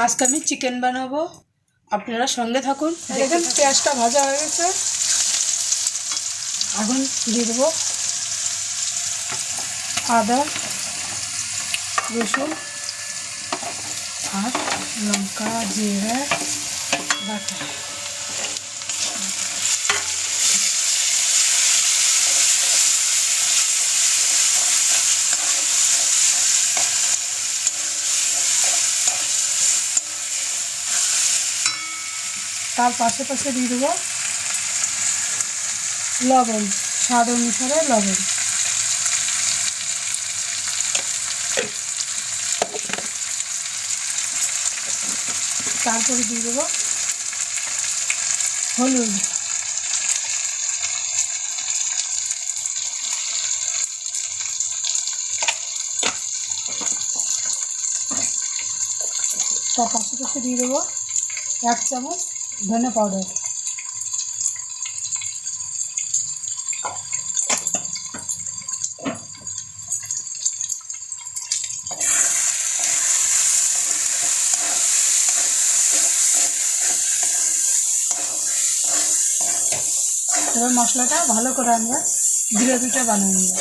আজকে আমি চিকেন বানাবো, আপনারা সঙ্গে থাকুন। দেখুন পেঁয়াজটা ভাজা হয়ে গেছে, এখন দিয়ে দেবো আদা রসুন আর লঙ্কা জিরা বাটা। তার পাশে দিয়ে দেবো লবণ, স্বাদ অনুসারে লবণ। তারপরে দিয়ে দেবো হলুদ, তার পাশে দিয়ে দেবো 1 চামচ ধনে পাউডার। এবার মশলাটা ভালো করে আমরা গ্রেভিটা বানিয়ে নেব,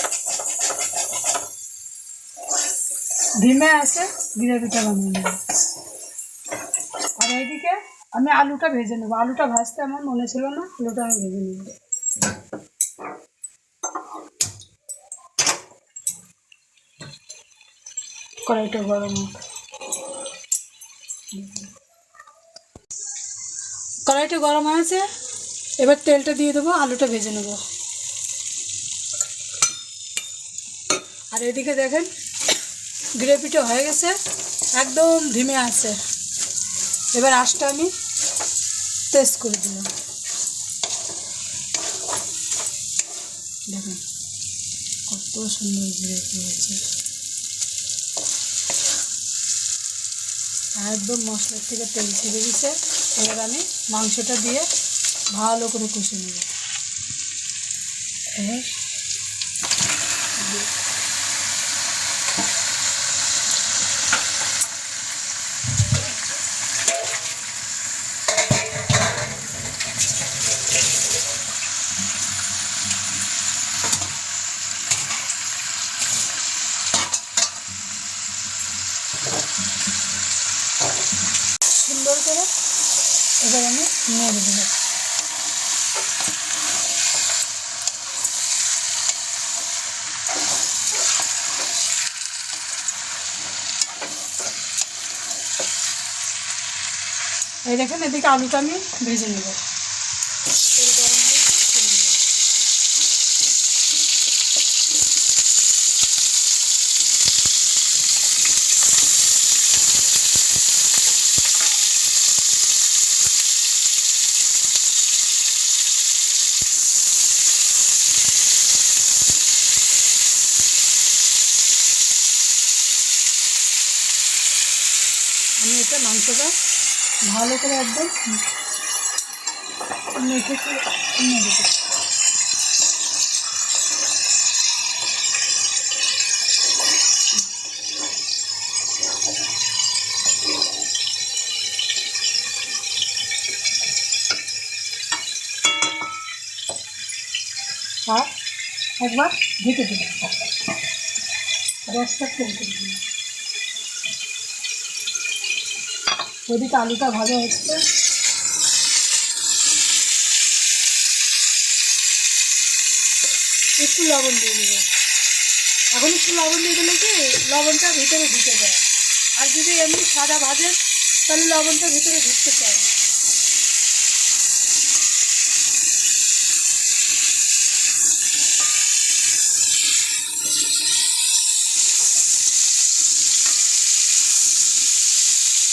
ধিমে আছে গ্রেভিটা বানিয়ে নেব। আর এইদিকে আমি আলুটা ভেজে নেব। আলুটা ভাজতে আমার মনে ছিল না, আলুটা আমি ভেজে নেব। কড়াইটা গরম হোক, কড়াইটা গরম হয়েছে, এবার তেলটা দিয়ে দেবো, আলুটা ভেজে নেব। আর এদিকে দেখেন গ্রেভিটা হয়ে গেছে, একদম ধিমে আছে। এবার আঁচটা আমি তেজ করে দিলাম। দেখেন কত সুন্দর গ্রেভি হয়েছে, একদম মশলার থেকে তেল ছেড়ে দিছে। এবার আমি মাংসটা দিয়ে ভালো করে কষে নেব। সুন্দর করে এবার আমি নেড়ে দেবো। এই দেখেন এদিকে আলুটা আমি ভেজে নেব। তেল গরম হয়ে ছেড়ে দিলাম। আমি এটা মাংসটা ভালো করে একদম মেখে নেড়ে দেবো। আর একবার ঢেকে দেবো, গ্যাসটা কম করে দিলাম। ওদিকে আলুটা ভাজা হচ্ছে, একটু লবণ দিয়ে দেবো। এখন একটু লবণ দিয়ে দিলে কি লবণটা ভিতরে ঢুকে যায়, আর যদি এমনি সাদা ভাজেন তাহলে লবণটা ভিতরে ঢুকতে চায় না।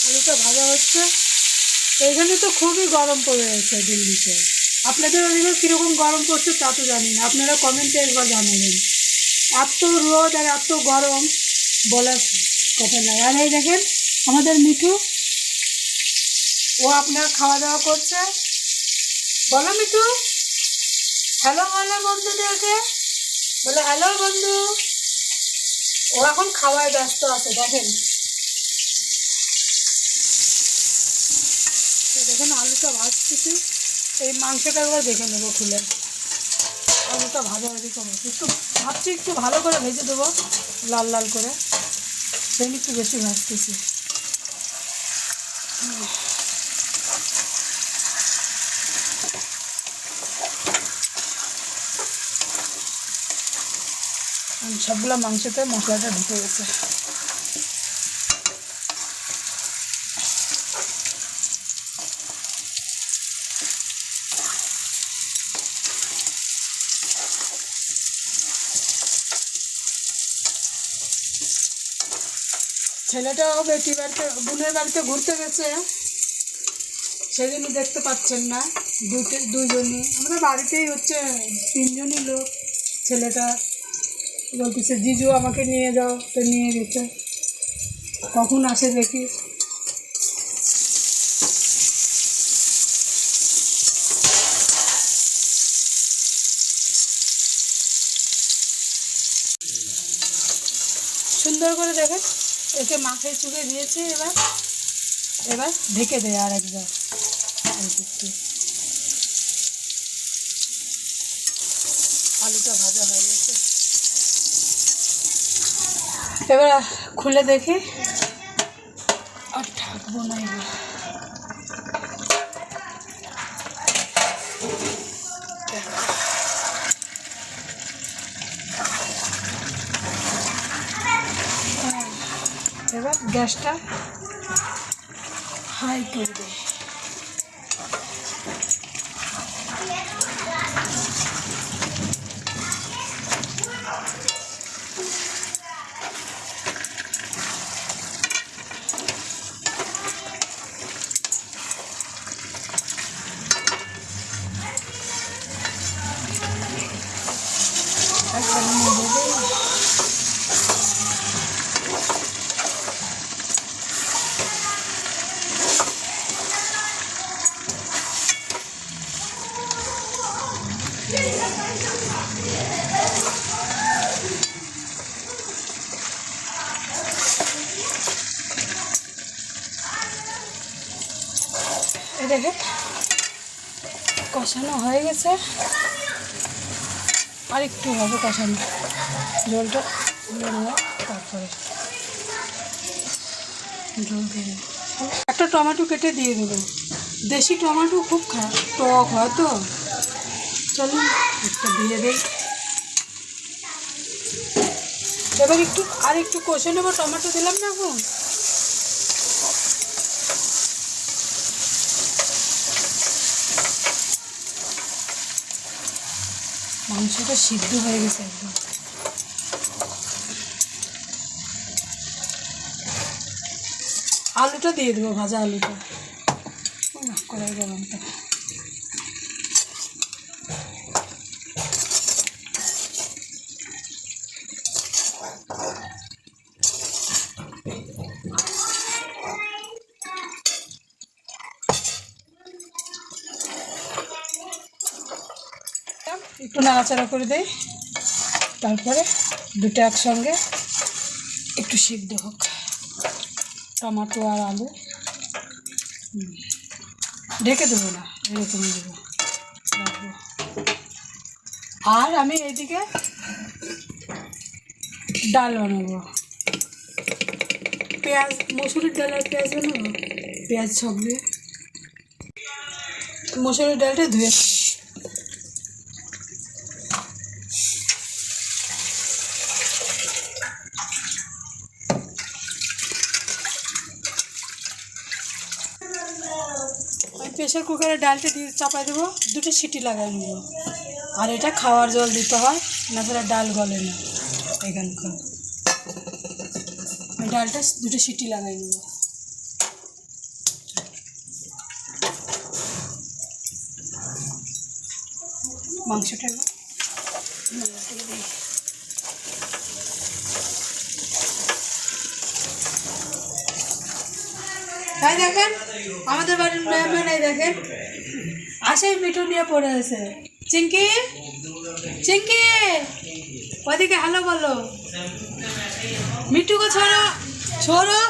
আলুটা ভাজা হচ্ছে। এইখানে তো খুবই গরম পড়ে গেছে দিল্লিতে। আপনাদের ওদিকে কীরকম গরম পড়ছে তা তো জানি না, আপনারা কমেন্টে একবার জানাবেন। এত রোদ আর এত গরম বলার কথা নয়। আর এই দেখেন আমাদের মিঠু, ও আপনার খাওয়া দাওয়া করছে। বলো মিঠু, হ্যালো বলো বন্ধুদেরকে, বলো হ্যালো বন্ধু। ও এখন খাওয়ায় ব্যস্ত আছে। দেখেন আলুটা ভাজতেছি, এই মাংসটা একবার দেখে নেবো খুলে। আলুটা ভাজা ভাজি করবো, একটু ভাবছি একটু ভালো করে ভেজে দেবো, লাল লাল করে, সেই একটু বেশি ভাজতেছি। সবগুলো মাংসতে মশলাটা ঢুকে গেছে। ছেলেটাও বেটি বাড়িতে বোনের বাড়িতে ঘুরতে গেছে, সেজন্য দেখতে পাচ্ছেন না। দুজনই আমাদের বাড়িতেই হচ্ছে, 3জনই লোক। ছেলেটা বলতেছে জিজু আমাকে নিয়ে যাও, তো নিয়ে গেছে, কখন আসে দেখি। সুন্দর করে দেখেন, একে মাথায় চুকে দিয়েছে। এবার ঢেকে দেয় আর একবার, আলুটা ভাজা হয়ে গেছে। এবার খুলে দেখি, আর ঢাকবো না। এবার গ্যাসটা হাই করে দেয়। দেখে কষানো হয়ে গেছে, আর একটু হবে কষানো, জলটা নেড়ে তারপরে জল দিয়ে একটা টমেটো কেটে দিয়ে দেবো। দেশি টমেটো খুব টক হয় তো, চলুন একটা দিয়ে দেই। এবার একটু কষে নেবো, টমেটো দিলাম না এখন। মাংসটা সিদ্ধ হয়ে গেছে একদম। আলুটা দিয়ে দেবো, ভাজা আলুটা। কড়াই গরমটা একটু নাড়াচাড়া করে দেই, তারপরে দুটো একসঙ্গে একটু সিদ্ধ হোক, টমেটো আর আলু। ঢেকে দেবো না, এরকমই দেবো, রাখবো। আর আমি এইদিকে ডাল বানাবো, পেঁয়াজ, মসুরির ডাল আর পেঁয়াজ বানাবো। পেঁয়াজ সবজি, মসুরির ডালটা ধুয়ে প্রেশার কুকারে ডালটা দিয়ে চাপাই দেবো, দুটো সিটি লাগাই নেবো। আর এটা খাওয়ার জল দিতে হয়, না তাহলে ডাল গলে না। এখানকার ডালটা দুটো সিটি লাগাই নেব। মাংসটা তাই দেখেন, আমাদের বাড়ির মেহমান এই দেখেন, আসেই মিঠু নিয়ে পড়ে আছে। চিঙ্কি, চিঙ্কি, ওদিকে হ্যালো বলো। मिट्टू को छोड़ो, छोड़ो,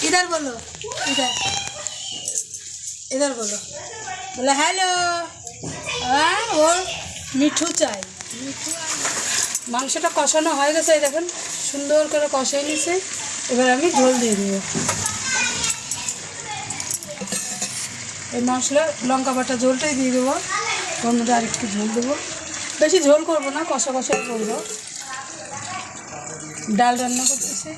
इधर बोलो, इधर। इधर बोलो, बोला हेलो। हाँ वो মিঠু চাই। মাংসটা কষানো হয়ে গেছে, এই দেখুন সুন্দর করে কষাই নিছে। এবার আমি ঝোল দিয়ে দেবো। এই মশলা লঙ্কা বাটা ঝোলটাই দিয়ে দেবো। ওর মধ্যে আরেকটু ঝোল দেবো, বেশি ঝোল করবো না, কষা কষাই করবো। ডাল রান্না করতেছি।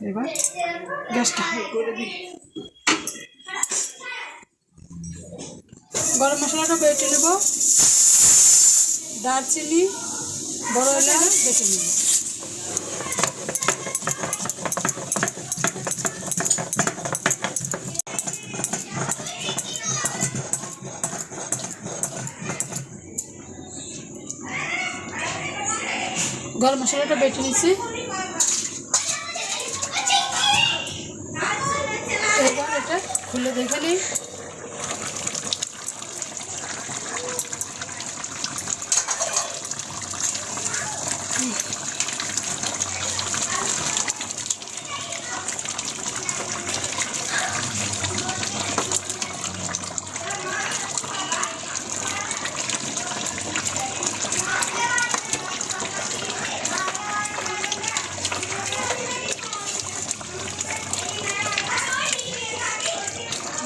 এবার গ্যাসটা হাই করে দিই। গরম মশলাটা বেটে নেব, দারচিনি বড় এলাচ বেটে নেব। গরম মশলাটা বেটে নিচ্ছি। এবার এটা খুলে দেখে নিই।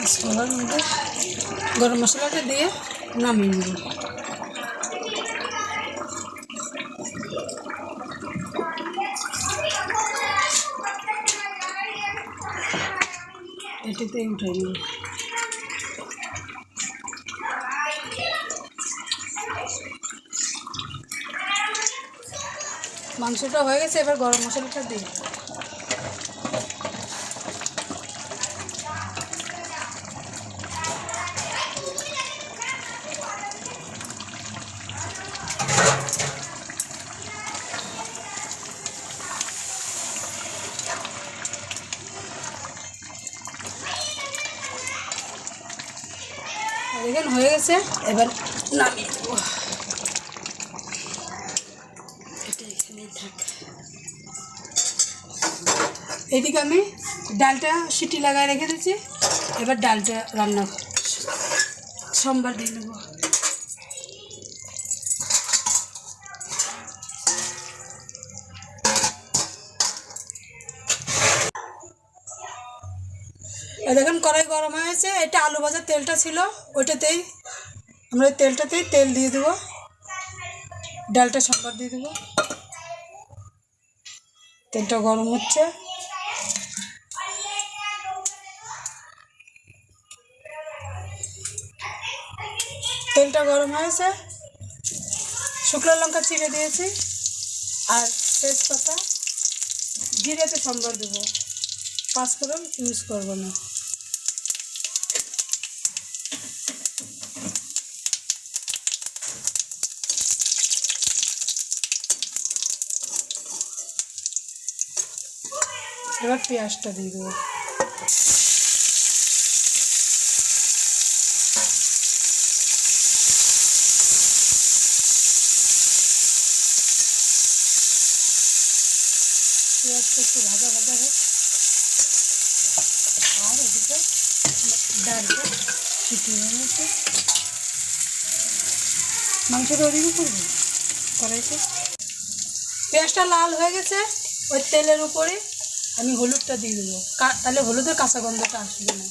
মশলার মধ্যে গরম মশলাটা দিয়ে নামিয়ে নেব। এটাতে উঠাই নেব। মাংসটা হয়ে গেছে, এবার গরম মশলাটা দিই। দেখেন হয়ে গেছে, এবার নামিয়ে দেবো। এটা এখানেই থাক। এদিকে আমি ডালটা সিটি লাগায় রেখে দিচ্ছি। এবার ডালটা রান্না সোমবার দিয়ে নেব। দেখুন কড়াই গরম হয়েছে। এটা আলু ভাজার তেলটা ছিল, ওইটাতেই আমরা তেলটাতেই তেল দিয়ে দেবো। ডালটা সোমবার দিয়ে দেবো। তেলটা গরম হচ্ছে। তেলটা গরম হয়েছে, শুকনো লঙ্কা চিড়ে দিয়েছি আর তেজপাতা, জিরেতে সোমবার দেবো। পাঁচফোড়ন ইউজ করবো না। এবার পেঁয়াজটা দিয়ে দেবো। পেঁয়াজটা একটু ভাজা ভাজা হোক। আর এদিকে ডালটা সিটি হয়ে গেছে। মাংসটা ওদিকে করবো কড়াইতে। পেঁয়াজটা লাল হয়ে গেছে, ওই তেলের উপরে আমি হলুদটা দিয়ে দেবো, তাহলে হলুদের কাঁচা গন্ধটা আসবে না।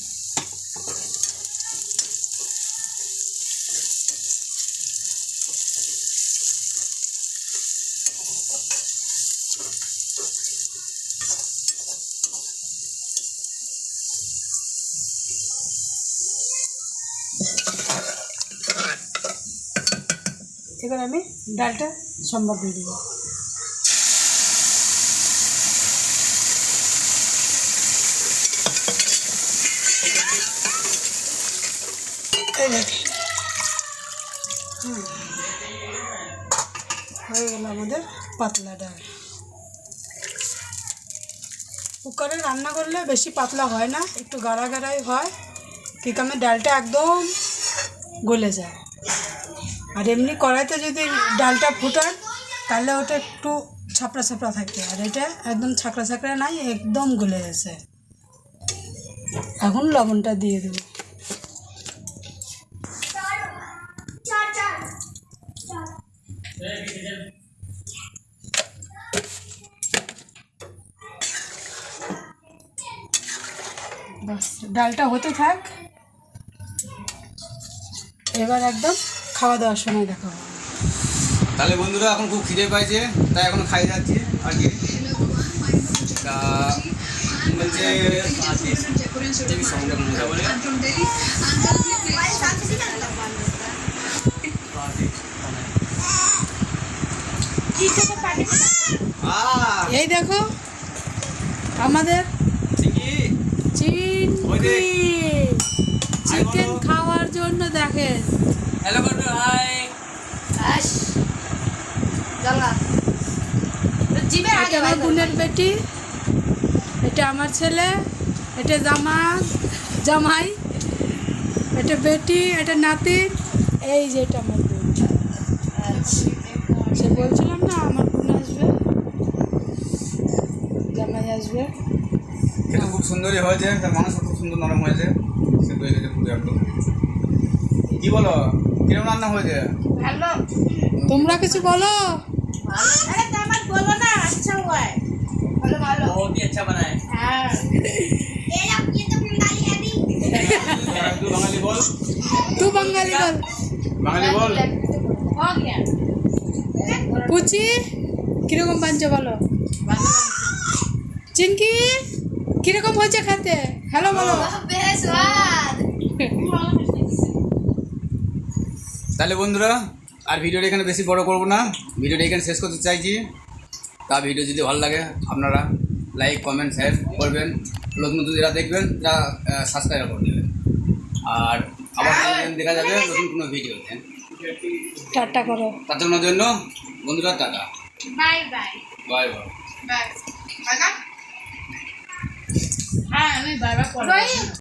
এবার আমি ডালটা সোমবার দিয়ে দেবো। এই দেখুন হয়ে গেল আমাদের পাতলা ডাল। কুকারে রান্না করলে বেশি পাতলা হয় না, একটু গাঢ়া গাঢ়াই হয়, কি কারণে ডালটা একদম গলে যায়। আর এমনি কড়াইতে যদি ডালটা ফুটান তাহলে ওটা একটু ছাপড়া ছাপড়া থাকে, আর এটা একদম ছাকড়া ছাকড়া নাই, একদম গলে গেছে। এখন লবণটা দিয়ে দেবো। বাস ডালটা হতে থাক, এবার একদম খাওয়া দাওয়ার সময় দেখা হবে। তাহলে বন্ধুরা এখন খুব খিদে পাইছে, তাই এখন খাই যাচ্ছি আর কি। তা বলছে সঙ্গে বলে এই দেখো আমাদের চিকেন খাওয়ার জন্য দেখেন। হ্যালো বন্ধু, হাই। এটা আমার বোনের বেটি, এটা আমার ছেলে, এটা জামাই, এটা বেটি, এটা নাতি, এই যে এটা আমার বোন। সে বলছিলাম না আমার বোন আসবে, জামাই আসবে। এটা খুব সুন্দরই হয়েছে, তার মাংস খুব সুন্দর নরম হয়েছে, সেদ্ধ হয়ে গেছে পুরো একদম। কি বলো, কিরকম রান্না হয়েছে? ভালো। তোমরা কিছু বলো। अरे तो मत बोलो ना, अच्छा हुआ है। बोलो बोलो। बहुत ही अच्छा बना है। हाँ। ये तो बंगाली है भी। तू बंगाली बोल। तू बंगाली बोल। बंगाली बोल। हो गया। পুচি কিরকম বানছে বলো। চিঙ্কি কিরকম হয়েছে খেতে, হ্যালো বলো। बेस्वाद। তাহলে বন্ধুরা আর ভিডিওটা এখানে বেশি বড় করব না, ভিডিওটা এখানে শেষ করতে চাইছি। তা ভিডিও যদি ভালো লাগে আপনারা লাইক কমেন্ট শেয়ার করবেন, নতুন নতুন যারা দেখবেন তারা সাবস্ক্রাইব করে দেবেন, আর আবার দেখা যাবে নতুন কোনো ভিডিওতে। টাটা করো। তার জন্য বন্ধুরা tata, bye bye. Bye bye. Bye. Bye. हाँ, नहीं बाय बाय।